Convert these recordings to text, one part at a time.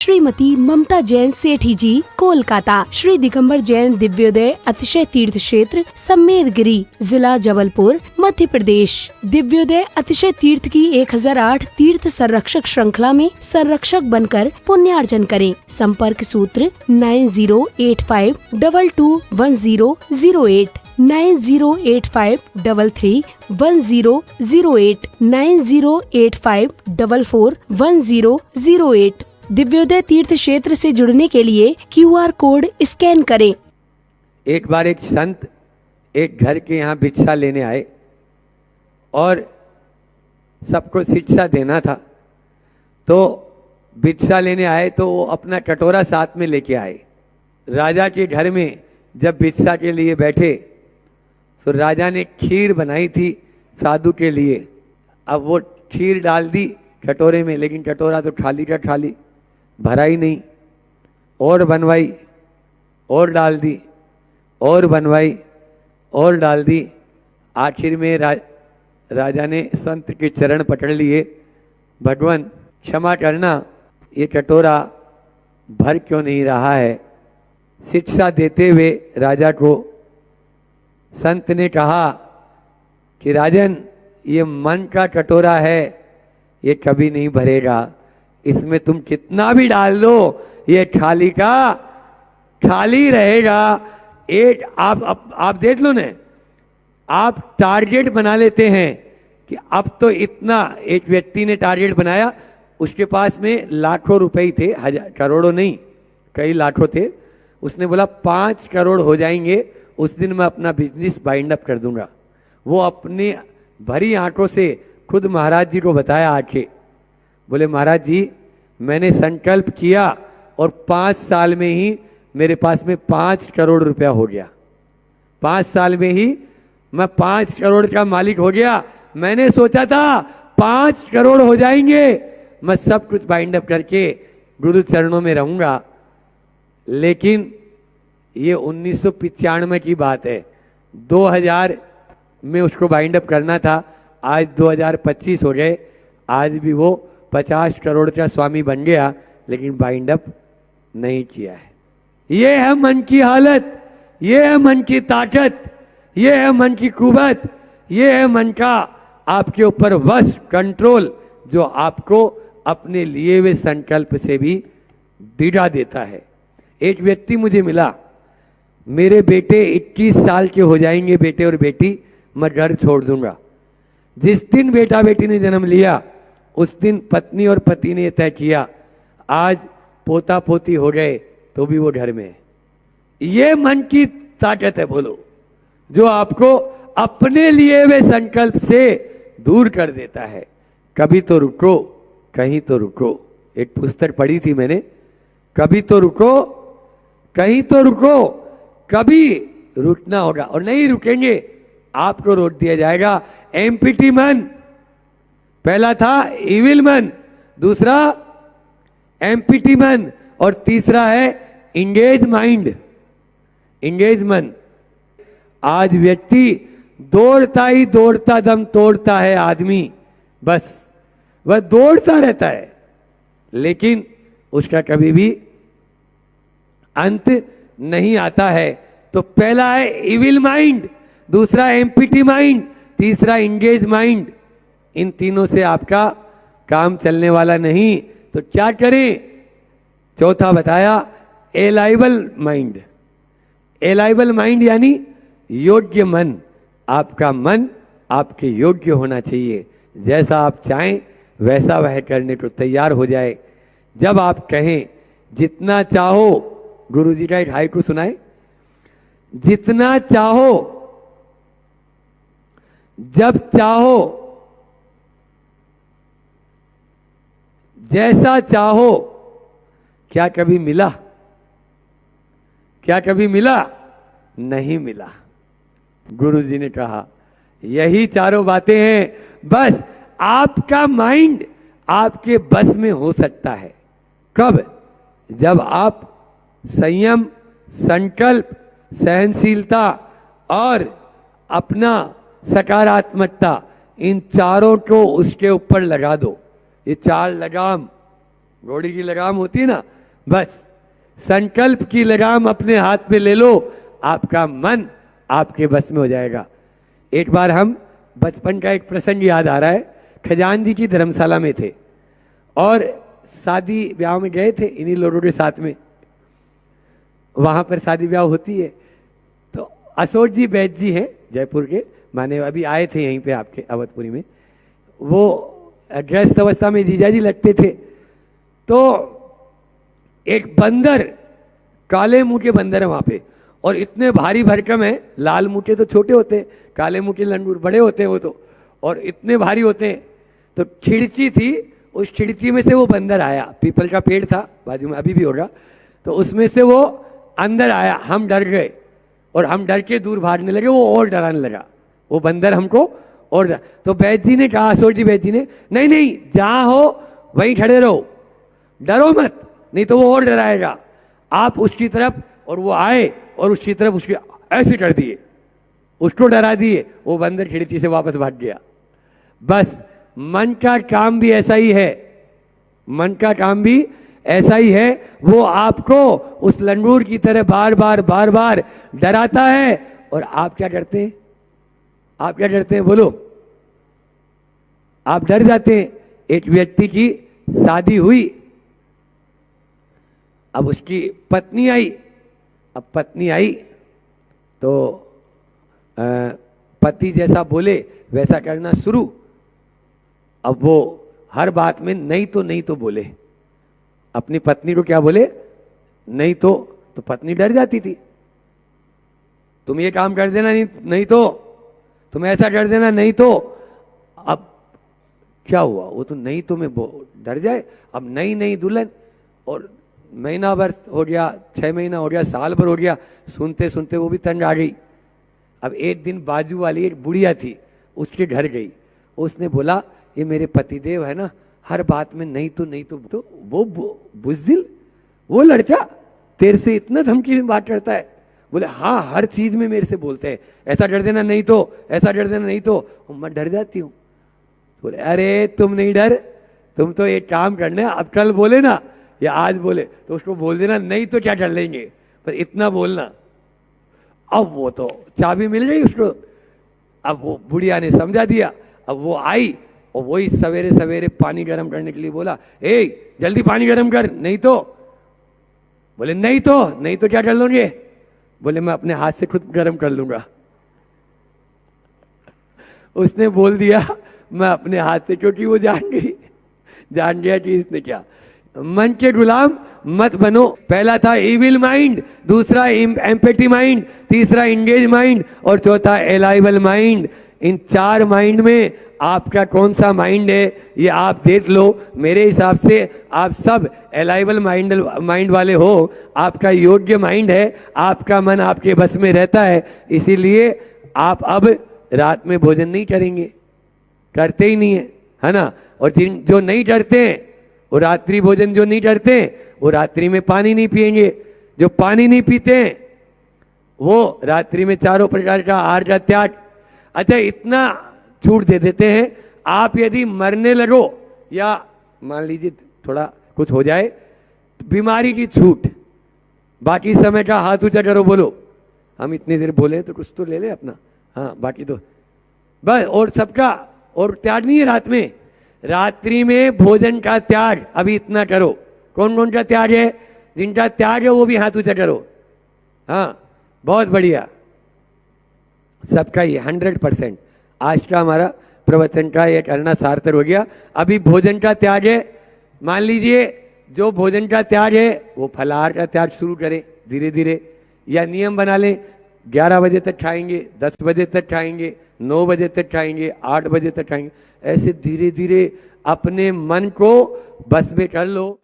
श्रीमती ममता जैन सेठी जी, कोलकाता। श्री दिगंबर जैन दिव्योदय अतिशय तीर्थ क्षेत्र सम्मेदगिरी, जिला जबलपुर, मध्य प्रदेश। दिव्योदय अतिशय तीर्थ की 1008 तीर्थ संरक्षक श्रृंखला में संरक्षक बनकर पुण्यार्जन करें। संपर्क सूत्र 9085221008, 9085331008, 9085441008। दिव्योदय तीर्थ क्षेत्र से जुड़ने के लिए QR कोड स्कैन करें। एक बार एक संत एक घर के यहाँ भिक्षा लेने आए और सबको शिक्षा देना था, तो भिक्षा लेने आए तो वो अपना कटोरा साथ में लेके आए। राजा के घर में जब भिक्षा के लिए बैठे तो राजा ने खीर बनाई थी साधु के लिए। अब वो खीर डाल दी कटोरे में, लेकिन कटोरा तो खाली का खाली, भरा ही नहीं। और बनवाई, और डाल दी, और बनवाई, और डाल दी। आखिर में राजा ने संत के चरण पकड़ लिए, भगवान क्षमा करना, ये कटोरा भर क्यों नहीं रहा है। शिक्षा देते हुए राजा को संत ने कहा कि राजन, ये मन का कटोरा है, ये कभी नहीं भरेगा, इसमें तुम कितना भी डाल दो ये खाली का खाली रहेगा। एक आप देख लो ना, आप टारगेट बना लेते हैं कि अब तो इतना, एक व्यक्ति ने टारगेट बनाया, उसके पास में लाखों रुपए ही थे, हजार करोड़ों नहीं, कई लाखों थे। उसने बोला 5 करोड़ हो जाएंगे उस दिन मैं अपना बिजनेस बाइंड अप कर दूंगा। वो अपनी भरी आंखों से खुद महाराज जी को बताया आके, बोले महाराज जी मैंने संकल्प किया और 5 साल में ही मेरे पास में 5 करोड़ रुपया हो गया। 5 साल में ही मैं 5 करोड़ का मालिक हो गया। मैंने सोचा था 5 करोड़ हो जाएंगे, मैं सब कुछ बाइंड अप करके गुरु चरणों में रहूंगा। लेकिन ये 1995 की बात है, 2000 में उसको बाइंड अप करना था। आज 2025 हो गए, आज भी वो 50 करोड़ का स्वामी बन गया, लेकिन बाइंड अप नहीं किया है। ये है मन की हालत, ये है मन की ताकत, ये है मन की कुवत, ये है मन का आपके ऊपर वश, कंट्रोल, जो आपको अपने लिए हुए संकल्प से भी दिला देता है। एक व्यक्ति मुझे मिला, मेरे बेटे 21 साल के हो जाएंगे, बेटे और बेटी, मैं घर छोड़ दूंगा। जिस दिन बेटा बेटी ने जन्म लिया उस दिन पत्नी और पति ने तय किया, आज पोता पोती हो गए तो भी वो घर में है। ये मन की ताकत है, बोलो, जो आपको अपने लिए हुए संकल्प से दूर कर देता है। कभी तो रुको, कहीं तो रुको। एक पुस्तक पढ़ी थी मैंने, कभी तो रुको, कहीं तो रुको, कभी रुकना होगा और नहीं रुकेंगे आपको रोक दिया जाएगा। एम्पिटी मन, पहला था इविल मन, दूसरा एम्पिटी मन, और तीसरा है इंगेज माइंड, इंगेज मन। आज व्यक्ति दौड़ता ही दौड़ता दम तोड़ता है आदमी, बस वह दौड़ता रहता है, लेकिन उसका कभी भी अंत नहीं आता है। तो पहला है इविल माइंड, दूसरा एम्पिटी माइंड, तीसरा इंगेज माइंड। इन तीनों से आपका काम चलने वाला नहीं, तो क्या करें। चौथा बताया एलाइबल माइंड। एलाइबल माइंड यानी योग्य मन। आपका मन आपके योग्य होना चाहिए, जैसा आप चाहें वैसा वह करने को तैयार हो जाए। जब आप कहें जितना चाहो, गुरु जी का एक हाइकू सुनाए, जितना चाहो, जब चाहो, जैसा चाहो। क्या कभी मिला? क्या कभी मिला? नहीं मिला। गुरु जी ने कहा यही चारों बातें हैं, बस आपका माइंड आपके बस में हो सकता है। कब? जब आप संयम, संकल्प, सहनशीलता और अपना सकारात्मकता, इन चारों को उसके ऊपर लगा दो। ये 4 लगाम, घोड़ी की लगाम होती है ना, बस संकल्प की लगाम अपने हाथ में ले लो, आपका मन आपके बस में हो जाएगा। एक बार हम बचपन का एक प्रसंग याद आ रहा है, खजान जी की धर्मशाला में थे और शादी ब्याह में गए थे इन्हीं लोगों के साथ में। वहां पर शादी ब्याह होती है तो अशोक जी वैद्य जी हैं जयपुर के, माने अभी आए थे यहीं पे आपके अवधपुरी में। वो गृहस्थ अवस्था में जीजा जी लगते थे। तो एक बंदर, काले मुंह के बंदर है वहां पे, और इतने भारी भरकम है। लाल मुंह के तो छोटे होते हैं, काले मुंह के लंगूर बड़े होते हैं वो तो, और इतने भारी होते हैं। तो खिड़की थी, उस खिड़की में से वो बंदर आया, पीपल का पेड़ था बाजू में, अभी भी होगा, तो उसमें से वो अंदर आया। हम डर गए और हम डर के दूर भागने लगे, वो और डराने लगा वो बंदर हमको। और तो वैद्य जी ने कहा, अशोक जी वैद्य जी ने, नहीं नहीं जहां हो वहीं खड़े रहो, डरो मत, नहीं तो वो और डराएगा। आप उसकी तरफ, और वो आए और उसकी तरफ उसके ऐसे कर दिए, उसको डरा दिए, वो बंदर खिड़की से वापस भाग गया। बस मन का काम भी ऐसा ही है, मन का काम भी ऐसा ही है। वो आपको उस लंगूर की तरह बार बार डराता है, और आप क्या करते हैं? आप क्या करते हैं बोलो? आप डर जाते हैं। एक व्यक्ति की शादी हुई, अब उसकी पत्नी आई। अब पत्नी आई तो पति जैसा बोले वैसा करना शुरू। अब वो हर बात में नहीं तो बोले। अपनी पत्नी को क्या बोले? नहीं तो पत्नी डर जाती थी। तुम ये काम कर देना, नहीं तो तुम ऐसा कर देना, नहीं तो। अब क्या हुआ? वो तो नहीं तो में डर जाए। अब नई दुल्हन, और महीना भर हो गया, 6 महीना हो गया, साल भर हो गया, सुनते सुनते वो भी तंग आ गई। अब एक दिन बाजू वाली एक बुढ़िया थी, उसके घर गई। उसने बोला, ये मेरे पतिदेव है ना, हर बात में नहीं तो वो बुज़दिल, वो लड़का तेरे से इतना धमकी में बात करता है। बोले हाँ, हर चीज में मेरे से बोलते हैं, ऐसा कर देना नहीं तो, ऐसा कर देना नहीं तो। मैं डर जाती हूँ। बोले अरे तुम नहीं डर, तुम तो एक काम करना, अब कल बोले ना या आज बोले तो उसको बोल देना नहीं तो क्या कर लेंगे, पर इतना बोलना। अब वो तो चाबी मिल गई उसको। अब वो बुढ़िया ने समझा दिया। अब वो आई और वही सवेरे सवेरे पानी गर्म करने के लिए बोला, ए जल्दी पानी गर्म कर, नहीं तो। बोले नहीं तो क्या कर लोगे? बोले मैं अपने हाथ से खुद गर्म कर लूंगा। उसने बोल दिया मैं अपने हाथ से, क्योंकि वो जान गया कि इसने क्या। मन के गुलाम मत बनो। पहला था इविल माइंड, दूसरा एम्पैथी माइंड, तीसरा इंगेज माइंड, और चौथा एलाइबल माइंड। इन 4 माइंड में आपका कौन सा माइंड है ये आप देख लो। मेरे हिसाब से आप सब एलाइबल माइंड वाले हो। आपका योग्य माइंड है, आपका मन आपके बस में रहता है, इसीलिए आप अब रात में भोजन नहीं करेंगे, करते ही नहीं है ना। और जो नहीं करते हैं वो रात्रि भोजन जो नहीं करते वो रात्रि में पानी नहीं पिएंगे। जो पानी नहीं पीते हैं वो रात्रि में 4 प्रकार का आहार का त्याग। अच्छा, इतना छूट दे देते हैं, आप यदि मरने लगो या मान लीजिए थोड़ा कुछ हो जाए, बीमारी की छूट, बाकी समय का हाथ ऊंचा करो, बोलो हम इतनी देर बोले तो कुछ तो ले ले अपना, हाँ बाकी तो बस। और सबका और त्याग नहीं है रात में, रात्रि में भोजन का त्याग अभी इतना करो। कौन कौन का त्याग है? जिनका त्याग है वो भी हाथ ऊंचा करो। हाँ बहुत बढ़िया, सबका ये 100%। आज का हमारा प्रवचन का ये करना सार्थक हो गया। अभी भोजन का त्याग है, मान लीजिए जो भोजन का त्याग है वो फलाहार का त्याग शुरू करें धीरे धीरे, या नियम बना लें 11 बजे तक खाएंगे, 10 बजे तक खाएंगे, 9 बजे तक खाएंगे, 8 बजे तक खाएंगे। ऐसे धीरे धीरे अपने मन को बस में कर लो।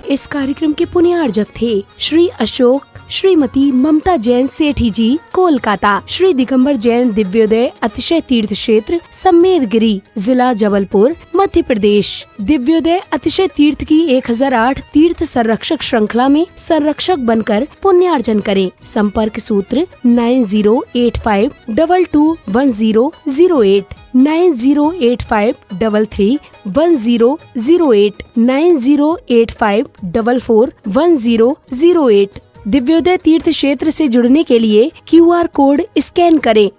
इस कार्यक्रम के पुण्यार्जक थे श्री अशोक, श्रीमती ममता जैन सेठी जी, कोलकाता। श्री दिगंबर जैन दिव्योदय अतिशय तीर्थ क्षेत्र सम्मेदगिरी, जिला जबलपुर, मध्य प्रदेश। दिव्योदय अतिशय तीर्थ की 1008 तीर्थ संरक्षक श्रृंखला में संरक्षक बनकर पुण्यार्जन करें। संपर्क सूत्र 9085221008, 908533 9008 9085441008। दिव्योदय तीर्थ क्षेत्र से जुड़ने के लिए QR कोड स्कैन करें।